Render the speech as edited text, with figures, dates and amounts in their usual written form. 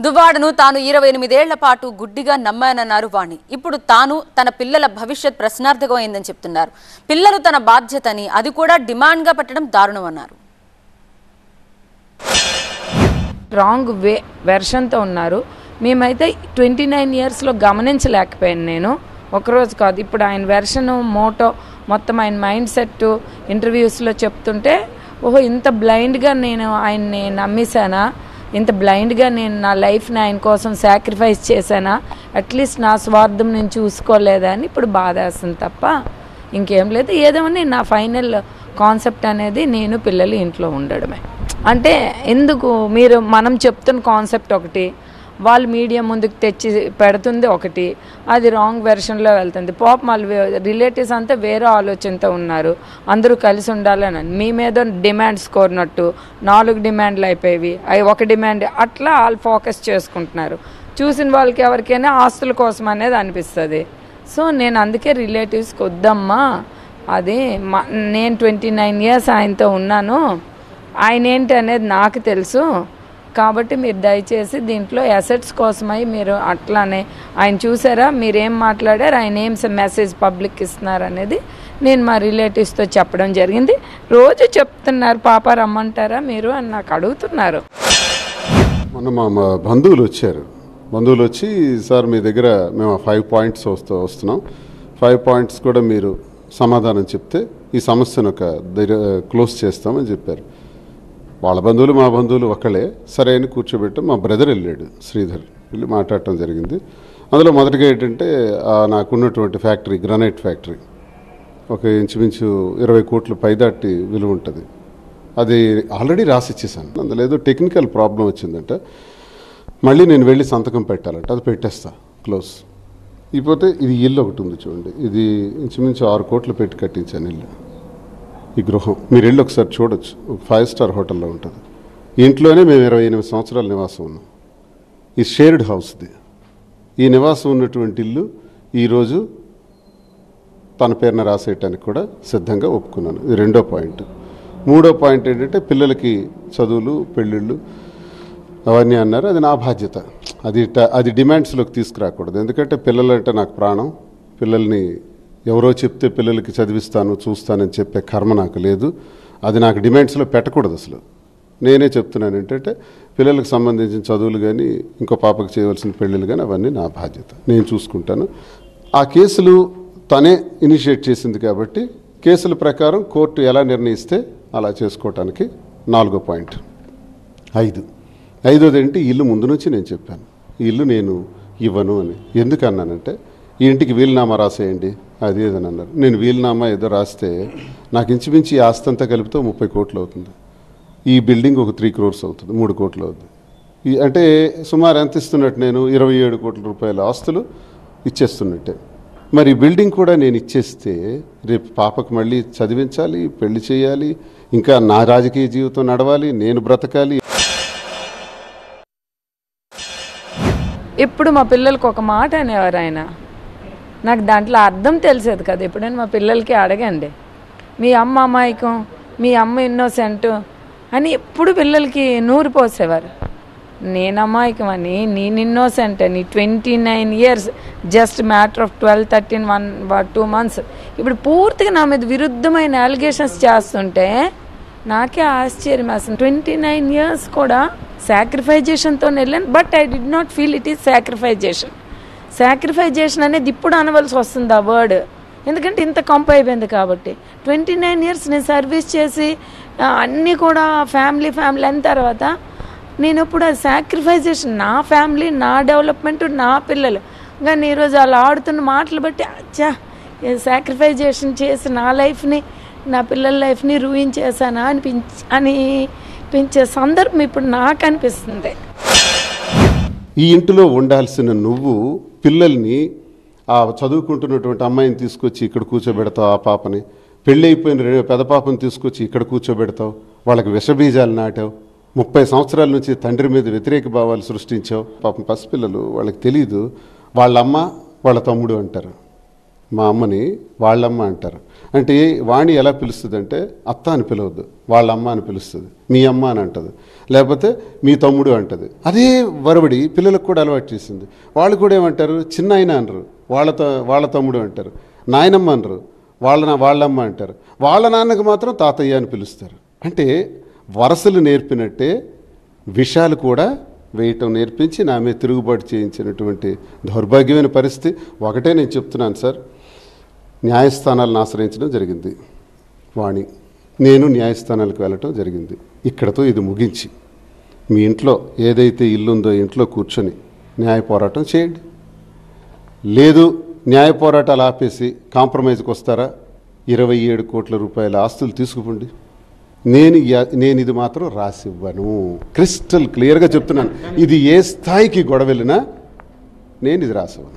దువ్వాడను తాను 28 ఏళ్ల పాటు గుడ్డిగా నమ్మానన్నారు వాణి. ఇప్పుడు తాను తన పిల్లల భవిష్యత్ ప్రశ్నార్థకమైందని చెప్తున్నారు. పిల్లలు తన బాధ్యతని, అది కూడా డిమాండ్గా పెట్టడం దారుణమన్నారు. రాంగ్ వెర్షన్తో ఉన్నారు. మేమైతే 29 ఇయర్స్లో గమనించలేకపోయాను. నేను ఒకరోజు కాదు, ఇప్పుడు ఆయన వెర్షన్ మోటో మొత్తం ఆయన మైండ్ సెట్ ఇంటర్వ్యూస్లో చెప్తుంటే ఓహో ఇంత బ్లైండ్గా నేను ఆయన్ని నమ్మేశానా, ఇంత బ్లైండ్గా నేను నా లైఫ్ని ఆయన కోసం సాక్రిఫైస్ చేశానా, అట్లీస్ట్ నా స్వార్థం నేను చూసుకోలేదా అని ఇప్పుడు బాధ వేస్తుంది తప్ప ఇంకేం లేదు. ఏదేమని నా ఫైనల్ కాన్సెప్ట్ అనేది నేను పిల్లలు ఇంట్లో ఉండడమే. అంటే ఎందుకు మనం చెప్తున్న కాన్సెప్ట్ ఒకటి, వాళ్ళు మీడియా ముందుకు తెచ్చి పెడుతుంది ఒకటి, అది రాంగ్ వెర్షన్లో వెళ్తుంది. వాళ్ళ రిలేటివ్స్ అంతా వేరే ఆలోచనతో ఉన్నారు, అందరూ కలిసి ఉండాలని. మీ మీద డిమాండ్స్ కోరినట్టు 4 డిమాండ్లు అయిపోయేవి, అవి ఒక డిమాండ్, అట్లా వాళ్ళు ఫోకస్ చేసుకుంటున్నారు. చూసిన వాళ్ళకి ఎవరికైనా ఆస్తుల కోసం అనేది అనిపిస్తుంది. సో నేను అందుకే రిలేటివ్స్కి వద్దమ్మా, అది నేను 29 ఇయర్స్ ఆయనతో ఉన్నాను, ఆయన ఏంటి అనేది నాకు తెలుసు, కాబట్టి మీరు దయచేసి దీంట్లో అసెట్స్ కోసమై మీరు అట్లానే ఆయన చూసారా, మీరేం మాట్లాడారు, ఆయన ఏం మెసేజ్ పబ్లిక్ ఇస్తున్నారు అనేది నేను మా రిలేటివ్స్తో చెప్పడం జరిగింది. రోజు చెప్తున్నారు, పాప రమ్మంటారా మీరు అని నాకు అడుగుతున్నారు. మొన్న మా బంధువులు వచ్చారు. బంధువులు వచ్చి, సార్ మీ దగ్గర మేము 5 పాయింట్స్ వస్తున్నాం, 5 పాయింట్స్ కూడా మీరు సమాధానం చెప్తే ఈ సమస్యను క్లోజ్ చేస్తామని చెప్పారు. వాళ్ళ బంధువులు మా బంధువులు ఒకళ్ళే. సరే అని కూర్చోబెట్టాం. మా బ్రదర్ వెళ్ళాడు, శ్రీధర్, వెళ్ళి మాట్లాడటం జరిగింది. అందులో మొదటిగా ఏంటంటే నాకున్నటువంటి ఫ్యాక్టరీ, గ్రానైట్ ఫ్యాక్టరీ, ఒక ఇంచుమించు 20 కోట్లు పైదాటి విలువ ఉంటుంది. అది ఆల్రెడీ రాసి ఇచ్చేసాను. అందులో ఏదో టెక్నికల్ ప్రాబ్లం వచ్చిందంట, మళ్ళీ నేను వెళ్ళి సంతకం పెట్టాలంట, అది పెట్టేస్తా, క్లోజ్. ఇకపోతే ఇది ఇల్లు ఒకటి ఉంది చూడండి, ఇది ఇంచుమించు 6 కోట్లు పెట్టి కట్టించాను ఇల్లు. ఈ గృహం మీరు వెళ్ళి ఒకసారి చూడొచ్చు, 5 స్టార్ హోటల్లో ఉంటుంది. ఇంట్లోనే మేము 28 సంవత్సరాల నివాసం ఉన్నాం. ఈ షేర్డ్ హౌస్ది. ఈ నివాసం ఉన్నటువంటి ఇల్లు ఈరోజు తన పేరున రాసేయటానికి కూడా సిద్ధంగా ఒప్పుకున్నాను. ఇది 2వ పాయింట్. 3వ పాయింట్ ఏంటంటే పిల్లలకి చదువులు, పెళ్ళిళ్ళు అవన్నీ అన్నారు, అది నా బాధ్యత. అది డిమాండ్స్లోకి తీసుకురాకూడదు. ఎందుకంటే పిల్లలంటే నాకు ప్రాణం. పిల్లల్ని ఎవరో చెప్తే పిల్లలకి చదివిస్తాను, చూస్తానని చెప్పే కర్మ నాకు లేదు. అది నాకు డిమాండ్స్లో పెట్టకూడదు అసలు. నేనే చెప్తున్నాను ఏంటంటే పిల్లలకు సంబంధించిన చదువులు కానీ, ఇంకో పాపకు చేయవలసిన పెళ్ళిళ్ళు కానీ అవన్నీ నా బాధ్యత, నేను చూసుకుంటాను. ఆ కేసులు తనే ఇనిషియేట్ చేసింది కాబట్టి కేసుల ప్రకారం కోర్టు ఎలా నిర్ణయిస్తే అలా చేసుకోవటానికి 4వ పాయింట్. 5వది ఏంటి, ఇల్లు ముందు నుంచి నేను చెప్పాను, ఈ ఇల్లు నేను ఇవ్వను అని. ఎందుకు అన్నానంటే ఈ ఇంటికి వీలునామా రాసేయండి అది ఏదని అన్నారు. నేను వీలునామా ఏదో రాస్తే నాకు ఇంచుమించి ఈ ఆస్తి అంతా కలిపితే 30 కోట్లు అవుతుంది. ఈ బిల్డింగ్ ఒక 3 crores అవుతుంది, 3 కోట్లు అవుతుంది. అంటే సుమారు ఎంత ఇస్తున్నట్టు, నేను 27 కోట్ల రూపాయల ఆస్తులు ఇచ్చేస్తున్నట్టే. మరి బిల్డింగ్ కూడా నేను ఇచ్చేస్తే రేపు పాపకు మళ్ళీ చదివించాలి, పెళ్లి చేయాలి, ఇంకా నా రాజకీయ జీవితం నడవాలి, నేను బ్రతకాలి. ఇప్పుడు మా పిల్లలకు ఒక మాట అనేవారు ఆయన, నాకు దాంట్లో అర్థం తెలిసేది కదా. ఎప్పుడైనా మా పిల్లలకి అడగండి, మీ అమ్మ అమాయకం, మీ అమ్మ ఇన్నోసెంట్ అని ఎప్పుడు పిల్లలకి నూరు పోసేవారు. నేను అమాయకం అని, నేను ఇన్నోసెంట్ అని. 29 years, just matter of 12, 13, 2 months ఇప్పుడు పూర్తిగా నా మీద విరుద్ధమైన అలిగేషన్స్ చేస్తుంటే నాకే ఆశ్చర్యం అసలు. 29 ఇయర్స్ కూడా సాక్రిఫైజేషన్తో వెళ్ళాను, but I did not feel it is sacrifization. Sacrifization అనేది ఇప్పుడు అనవలసి వస్తుంది ఆ వర్డ్, ఎందుకంటే ఇంత కంప్ అయిపోయింది కాబట్టి. 29 ఇయర్స్ నేను సర్వీస్ చేసి అన్నీ కూడా ఫ్యామిలీ అయిన తర్వాత నేను ఇప్పుడు అది సాక్రిఫైజేషన్, నా ఫ్యామిలీ, నా డెవలప్మెంట్, నా పిల్లలు. కానీ ఈరోజు అలా ఆడుతున్న మాటలు బట్టి అచ్చా సాక్రిఫైజేషన్ చేసి నా లైఫ్ని, నా పిల్లల లైఫ్ని రూయిన్ చేశానా అనిపించే సందర్భం ఇప్పుడు నాకు అనిపిస్తుంది. ఈ ఇంటిలో ఉండాల్సిన నువ్వు పిల్లల్ని, ఆ చదువుకుంటున్నటువంటి అమ్మాయిని తీసుకొచ్చి ఇక్కడ కూర్చోబెడతావు, ఆ పాపని పెళ్ళి అయిపోయిన పెద్ద పాపని తీసుకొచ్చి ఇక్కడ కూర్చోబెడతావు, వాళ్ళకి విషబీజాలు నాటావు, 30 సంవత్సరాల నుంచి తండ్రి మీద వ్యతిరేక భావాలు సృష్టించావు. పాపం పసిపిల్లలు, వాళ్ళకి తెలీదు, వాళ్ళ అమ్మ వాళ్ళ తమ్ముడు అంటారు. మా అమ్మని వాళ్ళమ్మ అంటారు. అంటే వాణి ఎలా పిలుస్తుంది అంటే అత్త అని పిలవద్దు, వాళ్ళమ్మ అని పిలుస్తుంది, మీ అమ్మ అని అంటది, లేకపోతే మీ తమ్ముడు అంటది. అదే వరబడి పిల్లలకు కూడా అలవాటు చేసింది. వాళ్ళు కూడా ఏమంటారు, చిన్నాయన అనరు, వాళ్ళ తమ్ముడు అంటారు, నాయనమ్మ అనరు, వాళ్ళమ్మ అంటారు, వాళ్ళ నాన్నకు మాత్రం తాతయ్య అని పిలుస్తారు. అంటే వరసలు నేర్పినట్టే విషయాలు కూడా వేయటం నేర్పించి నా మీద తిరుగుబాటు చేయించినటువంటి దౌర్భాగ్యమైన పరిస్థితి. ఒకటే నేను చెప్తున్నాను సార్, న్యాయస్థానాలను ఆశ్రయించడం జరిగింది వాణి, నేను న్యాయస్థానాలకు వెళ్ళటం జరిగింది. ఇక్కడతో ఇది ముగించి మీ ఇంట్లో ఏదైతే ఇల్లుందో ఇంట్లో కూర్చొని న్యాయ పోరాటం చేయండి. లేదు న్యాయ పోరాటాలు ఆపేసి కాంప్రమైజ్కి వస్తారా, 27 కోట్ల రూపాయల ఆస్తులు తీసుకుపోండి. నేను ఇది మాత్రం రాసివ్వను. క్రిస్టల్ క్లియర్గా చెప్తున్నాను. ఇది ఏ స్థాయికి గొడవ వెళ్ళినా నేను ఇది రాసివ్వను.